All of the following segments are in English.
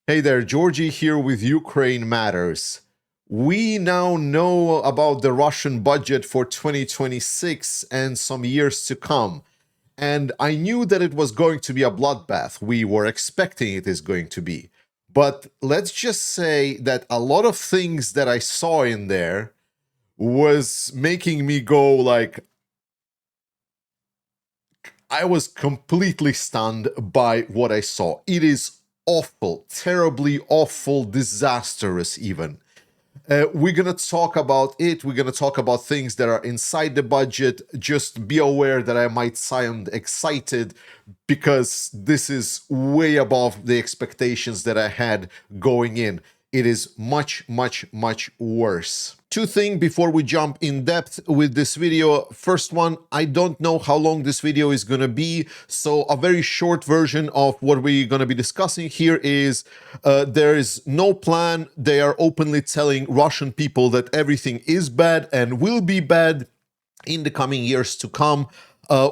Hey there, Georgie here with Ukraine Matters. We now know about the Russian budget for 2026 and some years to come. And I knew that it was going to be a bloodbath. We were expecting it is going to be. But let's just say that a lot of things that I saw in there was making me go like, I was completely stunned by what I saw. It is awful, terribly awful, disastrous even. We're going to talk about it. We're going to talk about things that are inside the budget. Just be aware that I might sound excited because this is way above the expectations that I had going in. It is much, much, much worse. Two things before we jump in depth with this video. First one, I don't know how long this video is going to be, so a very short version of what we're going to be discussing here is there is no plan. They are openly telling Russian people that everything is bad and will be bad in the coming years to come.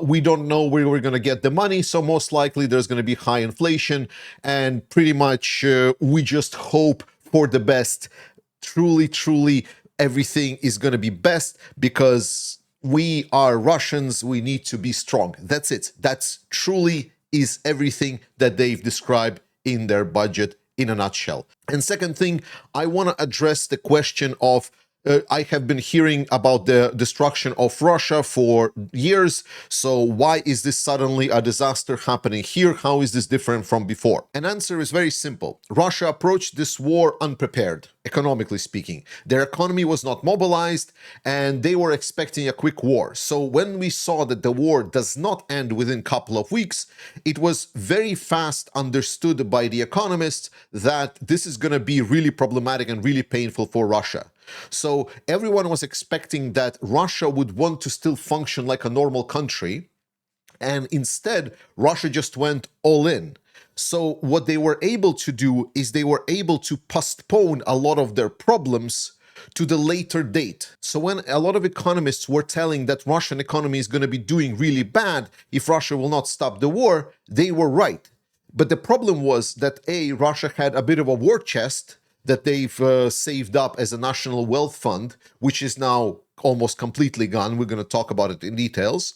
We don't know where we're going to get the money, so most likely there's going to be high inflation, and pretty much we just hope for the best. Truly, everything is going to be best because we are Russians. We need to be strong. That's it. That's truly is everything that they've described in their budget in a nutshell. And second thing, I want to address the question of I have been hearing about the destruction of Russia for years. So why is this suddenly a disaster happening here? How is this different from before? An answer is very simple. Russia approached this war unprepared, economically speaking. Their economy was not mobilized and they were expecting a quick war. So when we saw that the war does not end within a couple of weeks, it was very fast understood by the economists that this is going to be really problematic and really painful for Russia. So everyone was expecting that Russia would want to still function like a normal country, and instead Russia just went all in. So what they were able to do is they were able to postpone a lot of their problems to the later date. So when a lot of economists were telling that Russian economy is going to be doing really bad if Russia will not stop the war, they were right. But the problem was that Russia had a bit of a war chest that they've saved up as a national wealth fund, which is now almost completely gone. We're going to talk about it in details.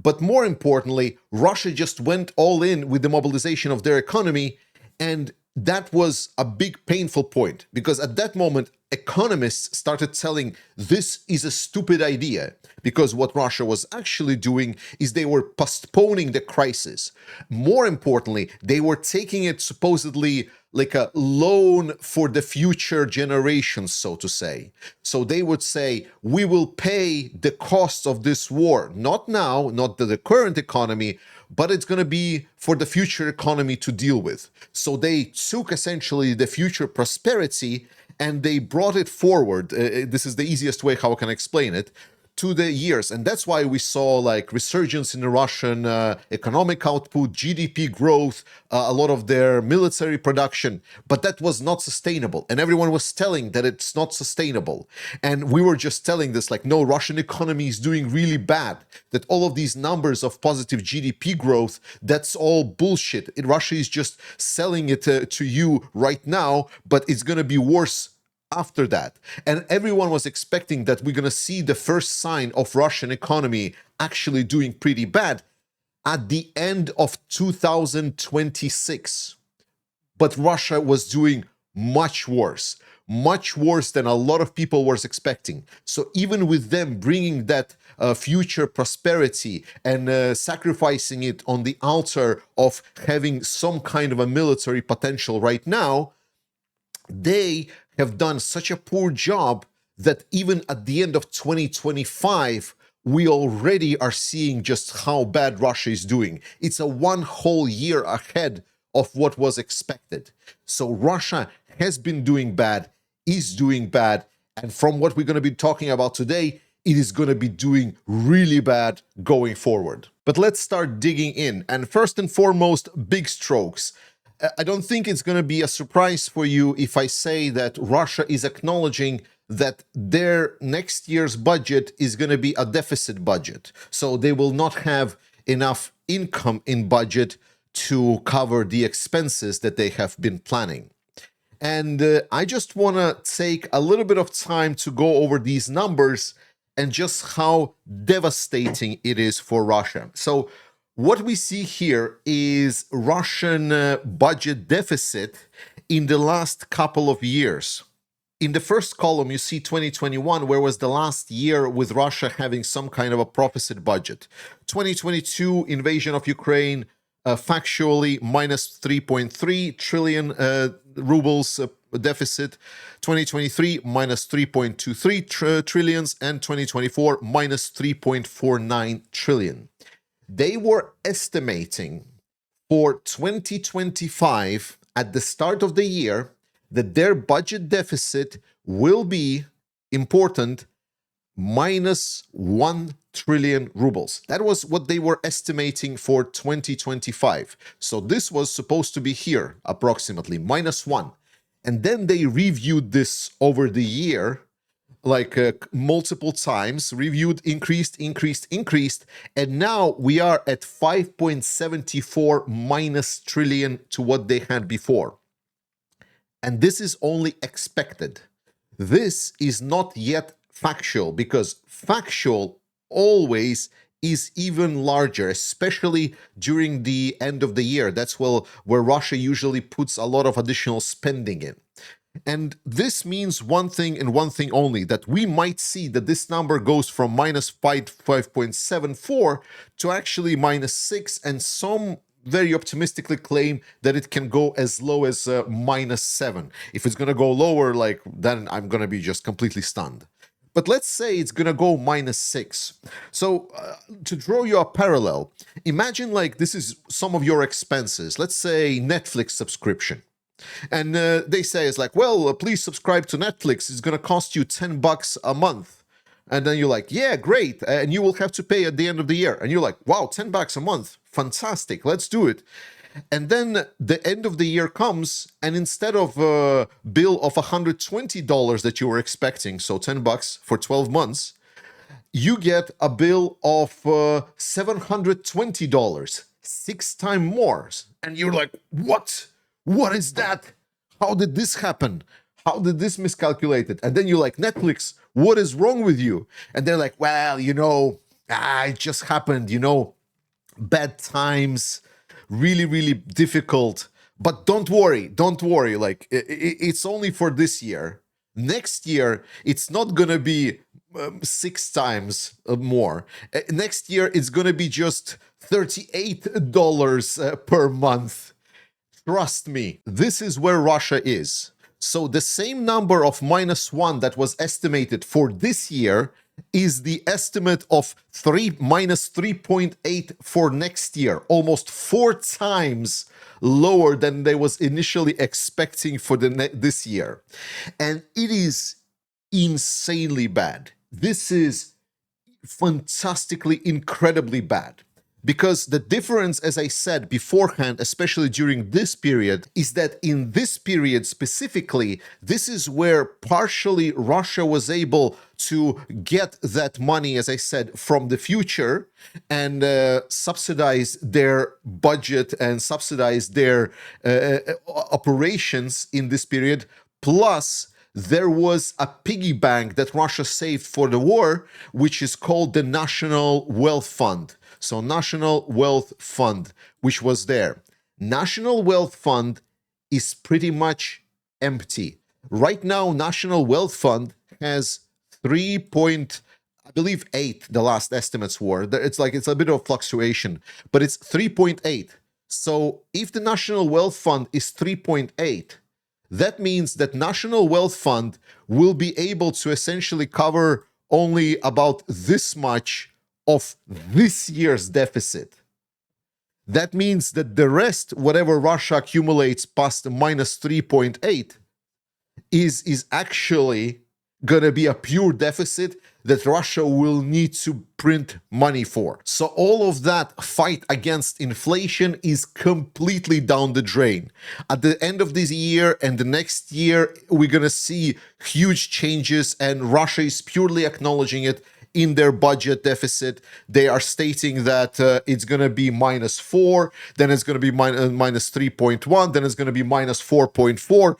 But more importantly, Russia just went all in with the mobilization of their economy, and that was a big painful point, because at that moment, economists started telling this is a stupid idea, because what Russia was actually doing is they were postponing the crisis. More importantly, they were taking it supposedly like a loan for the future generations, so to say. So they would say, we will pay the costs of this war, not now, not the current economy, but it's going to be for the future economy to deal with. So they took essentially the future prosperity and they brought it forward. This is the easiest way how I can explain it, to the years. And that's why we saw like resurgence in the Russian economic output, GDP growth, a lot of their military production. But that was not sustainable. And everyone was telling that it's not sustainable. And we were just telling this like, no, Russian economy is doing really bad. That all of these numbers of positive GDP growth, that's all bullshit. Russia is just selling it to you right now, but it's going to be worse after that. And everyone was expecting that we're going to see the first sign of Russian economy actually doing pretty bad at the end of 2026. But Russia was doing much worse than a lot of people were expecting. So even with them bringing that future prosperity and sacrificing it on the altar of having some kind of a military potential right now, they have done such a poor job that even at the end of 2025, we already are seeing just how bad Russia is doing. It's a one whole year ahead of what was expected. So Russia has been doing bad, is doing bad, and from what we're going to be talking about today, it is going to be doing really bad going forward. But let's start digging in. And first and foremost, big strokes. I don't think it's going to be a surprise for you if I say that Russia is acknowledging that their next year's budget is going to be a deficit budget. So they will not have enough income in budget to cover the expenses that they have been planning. And I just want to take a little bit of time to go over these numbers and just how devastating it is for Russia. So what we see here is Russian budget deficit in the last couple of years. In the first column, you see 2021, where was the last year with Russia having some kind of a proficit budget. 2022, invasion of Ukraine, factually minus 3.3 trillion rubles deficit. 2023, minus 3.23 trillions, and 2024, minus 3.49 trillion. They were estimating for 2025 at the start of the year that their budget deficit will be important minus 1 trillion rubles. That was what they were estimating for 2025. So this was supposed to be here, approximately minus 1. And then they reviewed this over the year, like multiple times, reviewed, increased, and now we are at 5.74 minus trillion to what they had before. And this is only expected. This is not yet factual, because factual always is even larger, especially during the end of the year. That's where Russia usually puts a lot of additional spending in. And this means one thing and one thing only, that we might see that this number goes from minus 5.74 to actually minus 6, and some very optimistically claim that it can go as low as minus 7. If it's going to go lower, then I'm going to be just completely stunned. But let's say it's going to go minus 6. So to draw you a parallel, imagine this is some of your expenses. Let's say Netflix subscription. And they say it's please subscribe to Netflix. It's going to cost you $10 a month. And then you're like, yeah, great. And you will have to pay at the end of the year. And you're like, wow, $10 a month. Fantastic. Let's do it. And then the end of the year comes, and instead of a bill of $120 that you were expecting, so $10 for 12 months, you get a bill of $720, 6 times more. And you're like, what? What is that? How did this happen? How did this miscalculate it? And then you're like, Netflix, what is wrong with you? And they're like, well, it just happened, bad times, really, really difficult. But don't worry. It's only for this year. Next year, it's not going to be 6 times more. Next year, it's going to be just $38 per month. Trust me, this is where Russia is. So the same number of minus 1 that was estimated for this year is the estimate of minus 3.8 for next year, almost 4 times lower than they was initially expecting for this year. And it is insanely bad. This is fantastically, incredibly bad. Because the difference, as I said beforehand, especially during this period, is that in this period specifically, this is where partially Russia was able to get that money, as I said, from the future and subsidize their budget and subsidize their operations in this period. Plus, there was a piggy bank that Russia saved for the war, which is called the National Wealth Fund. So National Wealth Fund, which was there. National Wealth Fund is pretty much empty. Right now, National Wealth Fund has 3.8, the last estimates were. It's a bit of fluctuation, but it's 3.8. So if the National Wealth Fund is 3.8, that means that National Wealth Fund will be able to essentially cover only about this much of this year's deficit. That means that the rest, whatever Russia accumulates past minus 3.8, is actually going to be a pure deficit that Russia will need to print money for. So all of that fight against inflation is completely down the drain. At the end of this year and the next year, we're going to see huge changes, and Russia is purely acknowledging it. in their budget deficit. They are stating that it's going to be -4, then it's going to be minus 3.1, then it's going to be minus 4.4.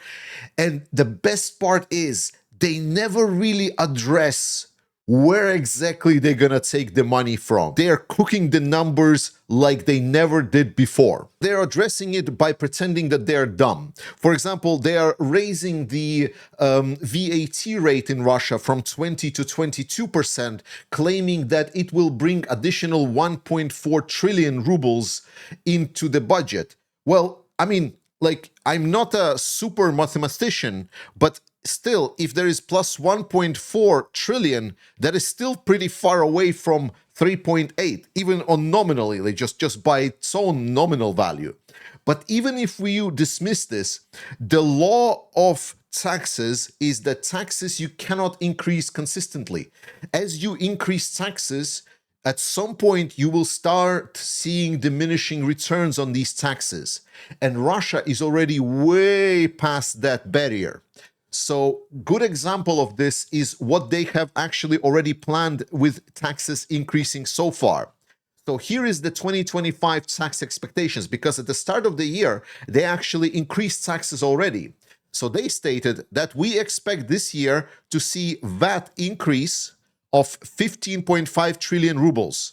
And the best part is they never really address where exactly they're gonna take the money from. They are cooking the numbers like they never did before. They're addressing it by pretending that they're dumb. For example, they are raising the VAT rate in Russia from 20 to 22%, claiming that it will bring additional 1.4 trillion rubles into the budget. Well, I mean, like, I'm not a super mathematician, but still, if there is plus 1.4 trillion, that is still pretty far away from 3.8, even on nominally, like just by its own nominal value. But even if we dismiss this, the law of taxes is that taxes you cannot increase consistently. As you increase taxes, at some point you will start seeing diminishing returns on these taxes. And Russia is already way past that barrier. So, good example of this is what they have actually already planned with taxes increasing so far. So here is the 2025 tax expectations, because at the start of the year, they actually increased taxes already. So they stated that we expect this year to see VAT increase of 15.5 trillion rubles.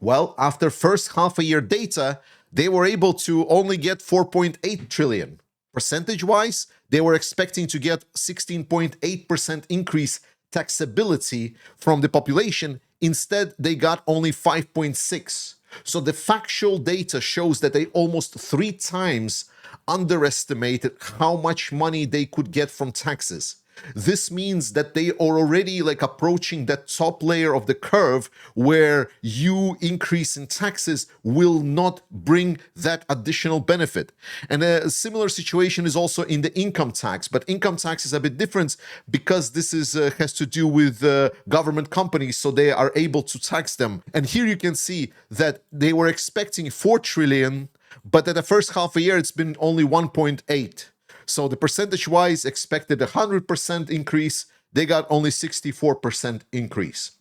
Well, after first half a year data, they were able to only get 4.8 trillion. Percentage-wise, they were expecting to get 16.8% increase taxability from the population. Instead, they got only 5.6. So the factual data shows that they almost 3 times underestimated how much money they could get from taxes. This means that they are already like approaching that top layer of the curve where you increase in taxes will not bring that additional benefit. And a similar situation is also in the income tax, but income tax is a bit different because this is has to do with government companies, so they are able to tax them. And here you can see that they were expecting 4 trillion, but at the first half a year it's been only 1.8. So the percentage-wise expected 100% increase, they got only 64% increase.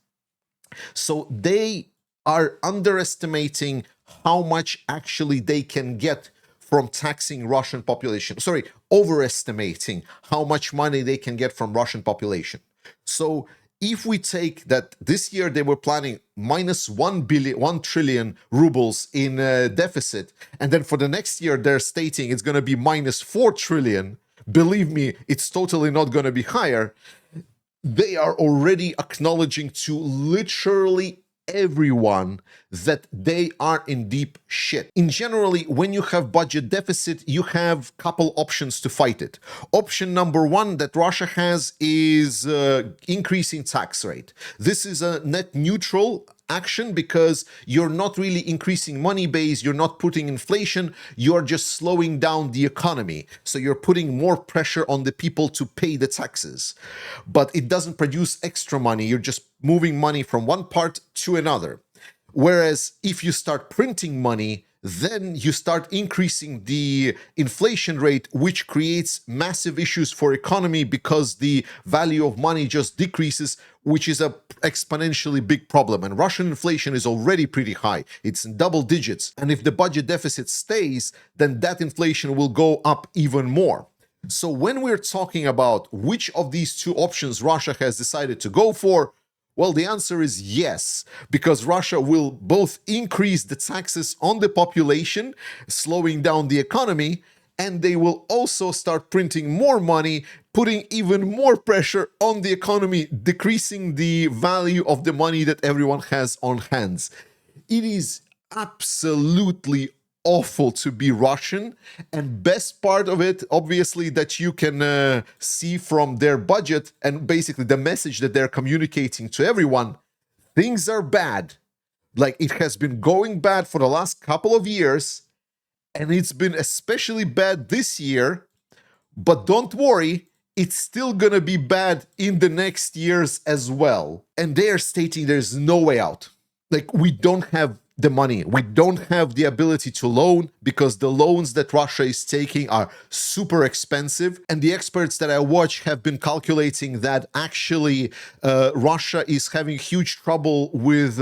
So they are underestimating how much actually they can get from taxing Russian population. Sorry, overestimating how much money they can get from Russian population. So if we take that this year they were planning minus 1 trillion rubles in deficit, and then for the next year they're stating it's going to be minus 4 trillion, believe me, it's totally not going to be higher. They are already acknowledging to literally everyone that they are in deep shit. In generally, when you have budget deficit, you have couple options to fight it. Option number one that Russia has is increasing tax rate. This is a net neutral action because you're not really increasing money base, you're not putting inflation, you're just slowing down the economy. So you're putting more pressure on the people to pay the taxes. But it doesn't produce extra money, you're just moving money from one part to another. Whereas if you start printing money, then you start increasing the inflation rate, which creates massive issues for economy because the value of money just decreases, which is a exponentially big problem. And Russian inflation is already pretty high. It's in double digits. And if the budget deficit stays, then that inflation will go up even more. So when we're talking about which of these two options Russia has decided to go for, well, the answer is yes, because Russia will both increase the taxes on the population, slowing down the economy, and they will also start printing more money, putting even more pressure on the economy, decreasing the value of the money that everyone has on hands. It is absolutely awful to be Russian, and best part of it, obviously, that you can see from their budget and basically the message that they're communicating to everyone, things are bad. Like, it has been going bad for the last couple of years, and it's been especially bad this year, but don't worry, it's still gonna be bad in the next years as well. And they are stating there's no way out. Like, we don't have the money. We don't have the ability to loan because the loans that Russia is taking are super expensive. And the experts that I watch have been calculating that actually Russia is having huge trouble with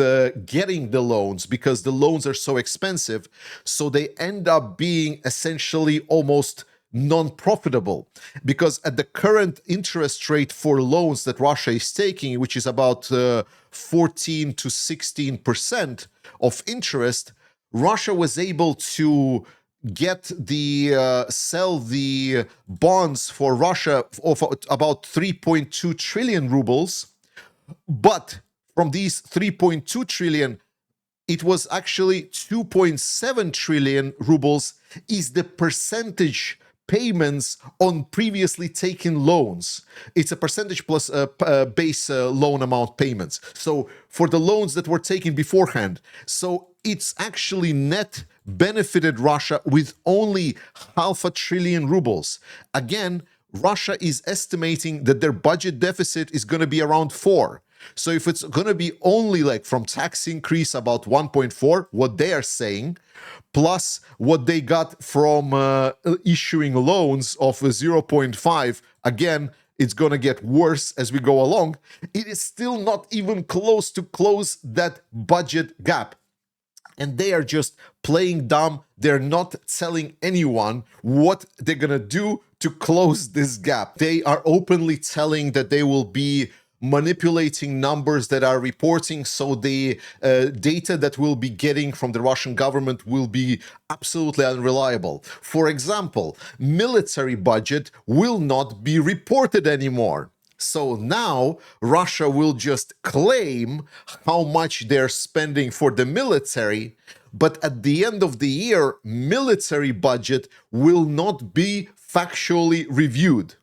getting the loans because the loans are so expensive. So they end up being essentially almost non-profitable, because at the current interest rate for loans that Russia is taking, which is about 14 to 16% of interest, Russia was able to get the sell the bonds for Russia of about 3.2 trillion rubles, but from these 3.2 trillion, it was actually 2.7 trillion rubles is the percentage payments on previously taken loans. It's a percentage plus base loan amount payments. So for the loans that were taken beforehand. So it's actually net benefited Russia with only 500 billion rubles. Again, Russia is estimating that their budget deficit is going to be around 4. So if it's going to be only like from tax increase about 1.4, what they are saying, plus what they got from issuing loans of 0.5, again, it's going to get worse as we go along. It is still not even close to close that budget gap. And they are just playing dumb. They're not telling anyone what they're going to do to close this gap. They are openly telling that they will be manipulating numbers that are reporting, so the data that we'll be getting from the Russian government will be absolutely unreliable. For example, military budget will not be reported anymore. So now Russia will just claim how much they're spending for the military, but at the end of the year, military budget will not be factually reviewed.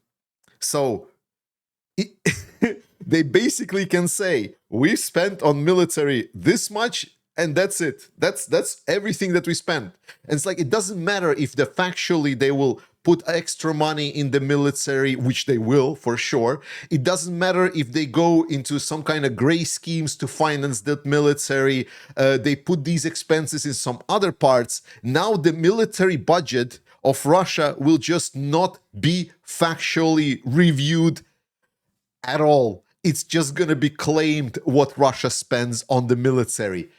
So they basically can say, we spent on military this much, and that's it. That's everything that we spent. And it's like, it doesn't matter if factually they will put extra money in the military, which they will for sure. It doesn't matter if they go into some kind of gray schemes to finance the military. They put these expenses in some other parts. Now the military budget of Russia will just not be factually reviewed at all. It's just going to be claimed what Russia spends on the military.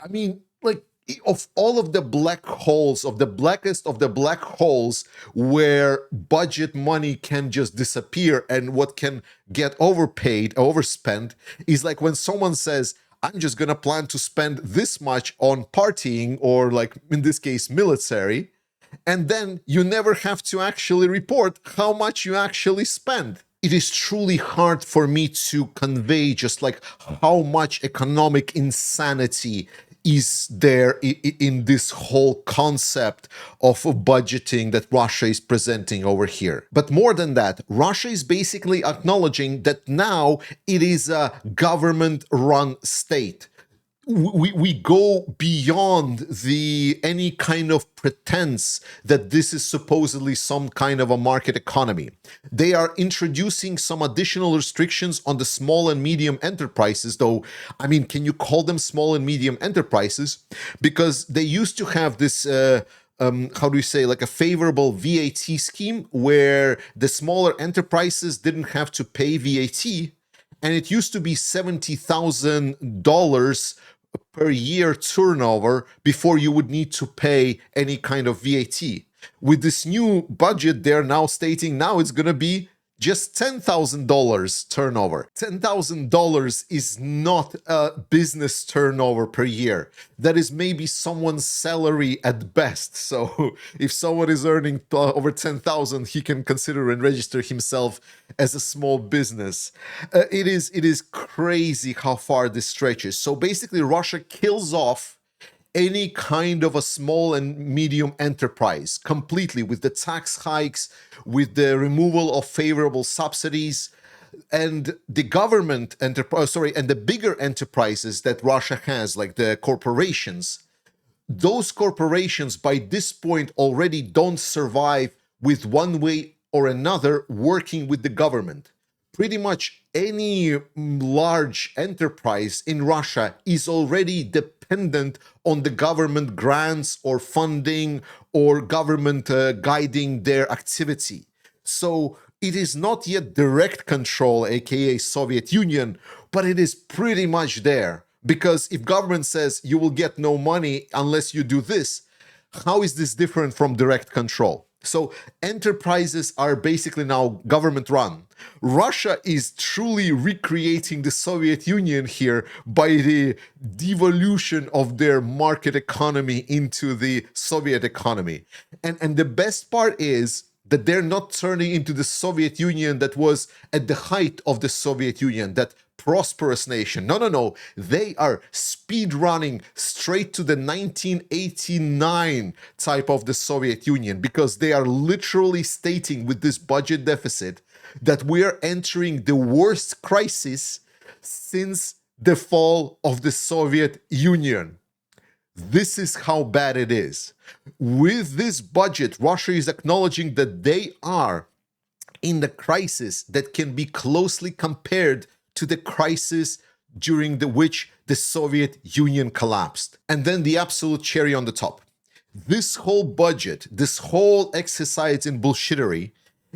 I mean, like, of all of the black holes, of the blackest of the black holes, where budget money can just disappear and what can get overpaid, overspent, is like when someone says, I'm just going to plan to spend this much on partying, or like in this case, military, and then you never have to actually report how much you actually spend. It is truly hard for me to convey just like how much economic insanity is there in this whole concept of budgeting that Russia is presenting over here. But more than that, Russia is basically acknowledging that now it is a government-run state. We go beyond any kind of pretense that this is supposedly some kind of a market economy. They are introducing some additional restrictions on the small and medium enterprises, though, I mean, can you call them small and medium enterprises? Because they used to have this how do you say, like a favorable VAT scheme where the smaller enterprises didn't have to pay VAT, and it used to be $70,000 per year turnover before you would need to pay any kind of VAT. With this new budget, they're now stating now it's going to be just $10,000 turnover. $10,000 is not a business turnover per year. That is maybe someone's salary at best. So if someone is earning over 10,000, he can consider and register himself as a small business. It is crazy how far this stretches. So basically, Russia kills off any kind of a small and medium enterprise completely with the tax hikes, with the removal of favorable subsidies, and the government enterprise, and the bigger enterprises that Russia has, like the corporations. Those corporations by this point already don't survive with one way or another working with the government. Pretty much any large enterprise in Russia is already dependent dependent on the government grants or funding or government guiding their activity. So it is not yet direct control, aka Soviet Union, but it is pretty much there. Because if government says you will get no money unless you do this, how is this different from direct control? So enterprises are basically now government run. Russia is truly recreating the Soviet Union here by the devolution of their market economy into the Soviet economy. And the best part is that they're not turning into the Soviet Union that was at the height of the Soviet Union, that prosperous nation. No, no, no. They are speed running straight to the 1989 type of the Soviet Union, because they are literally stating with this budget deficit that we are entering the worst crisis since the fall of the Soviet Union. This is how bad it is. With this budget, Russia is acknowledging that they are in the crisis that can be closely compared to the crisis during which the Soviet Union collapsed. And then the absolute cherry on the top. This whole budget, this whole exercise in bullshittery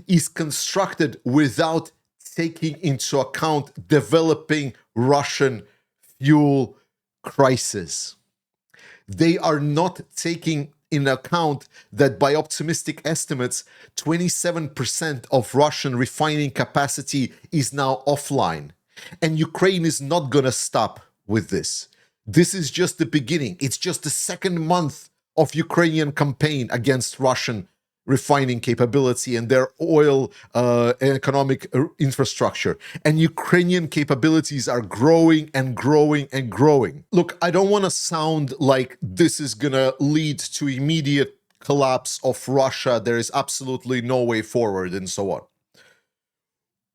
is constructed without taking into account developing Russian fuel crisis. They are not taking in account that by optimistic estimates, 27% of Russian refining capacity is now offline. And Ukraine is not going to stop with this. This is just the beginning. It's just the second month of Ukrainian campaign against Russian refining capability and their oil and economic infrastructure. And Ukrainian capabilities are growing and growing and growing. Look, I don't want to sound like this is going to lead to immediate collapse of Russia. There is absolutely no way forward and so on.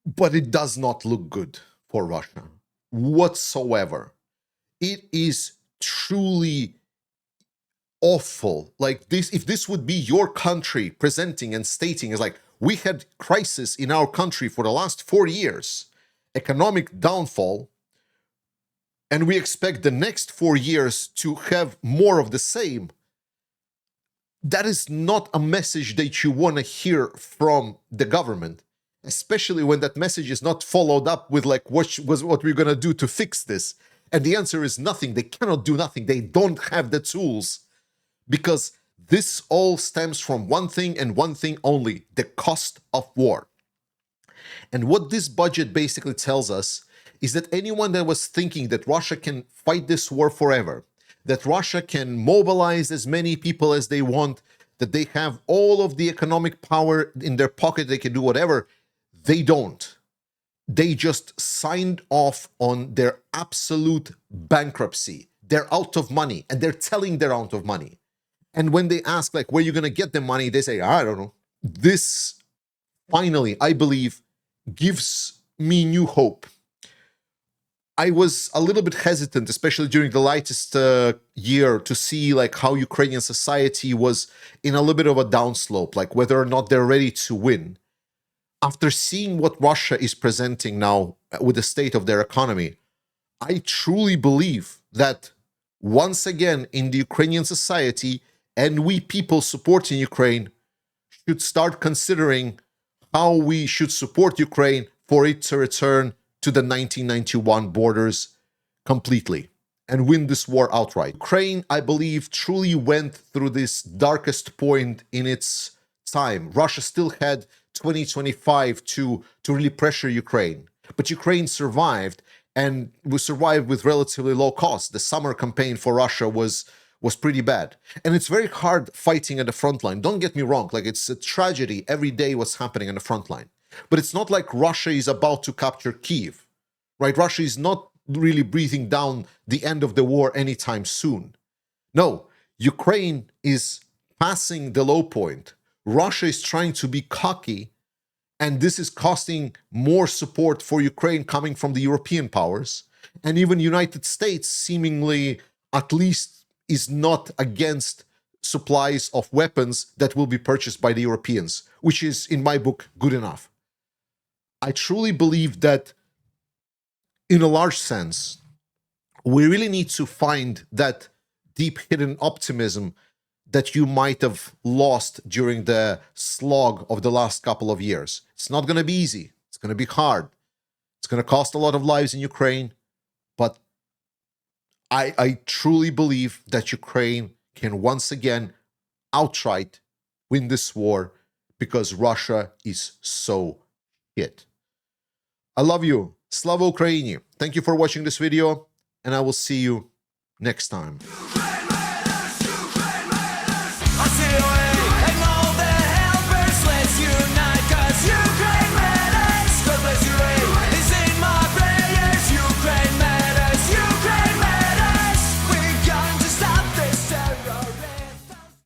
But it does not look good for Russia whatsoever. It is truly awful. Like this, if this would be your country presenting and stating as like, we had crisis in our country for the last 4 years, economic downfall, and we expect the next 4 years to have more of the same, that is not a message that you want to hear from the government, especially when that message is not followed up with like, what we're going to do to fix this. And the answer is nothing. They cannot do nothing. They don't have the tools, because this all stems from one thing and one thing only: the cost of war. And what this budget basically tells us is that anyone that was thinking that Russia can fight this war forever, that Russia can mobilize as many people as they want, that they have all of the economic power in their pocket, they can do whatever, they don't. They just signed off on their absolute bankruptcy. They're out of money, and they're telling they're out of money. And when they ask, like, where are you going to get the money? They say, I don't know. This, finally, I believe, gives me new hope. I was a little bit hesitant, especially during the latest year, to see like how Ukrainian society was in a little bit of a downslope, like whether or not they're ready to win. After seeing what Russia is presenting now with the state of their economy, I truly believe that once again in the Ukrainian society, and we people supporting Ukraine should start considering how we should support Ukraine for it to return to the 1991 borders completely and win this war outright. Ukraine, I believe, truly went through this darkest point in its time. Russia still had 2025 to really pressure Ukraine, but Ukraine survived, and we survived with relatively low cost. The summer campaign for Russia was pretty bad. And it's very hard fighting at the front line. Don't get me wrong, like it's a tragedy every day what's happening on the front line. But it's not like Russia is about to capture Kyiv, right? Russia is not really breathing down the end of the war anytime soon. No, Ukraine is passing the low point. Russia is trying to be cocky, and this is costing more support for Ukraine coming from the European powers. And even United States seemingly at least is not against supplies of weapons that will be purchased by the Europeans, which is, in my book, good enough. I truly believe that, in a large sense, We really need to find that deep hidden optimism that you might have lost during the slog of the last couple of years. It's not going to be easy. It's going to be hard. It's going to cost a lot of lives in Ukraine. But I truly believe that Ukraine can once again outright win this war because Russia is so shit. I love you. SLAVA Ukraini. Thank you for watching this video, and I will see you next time.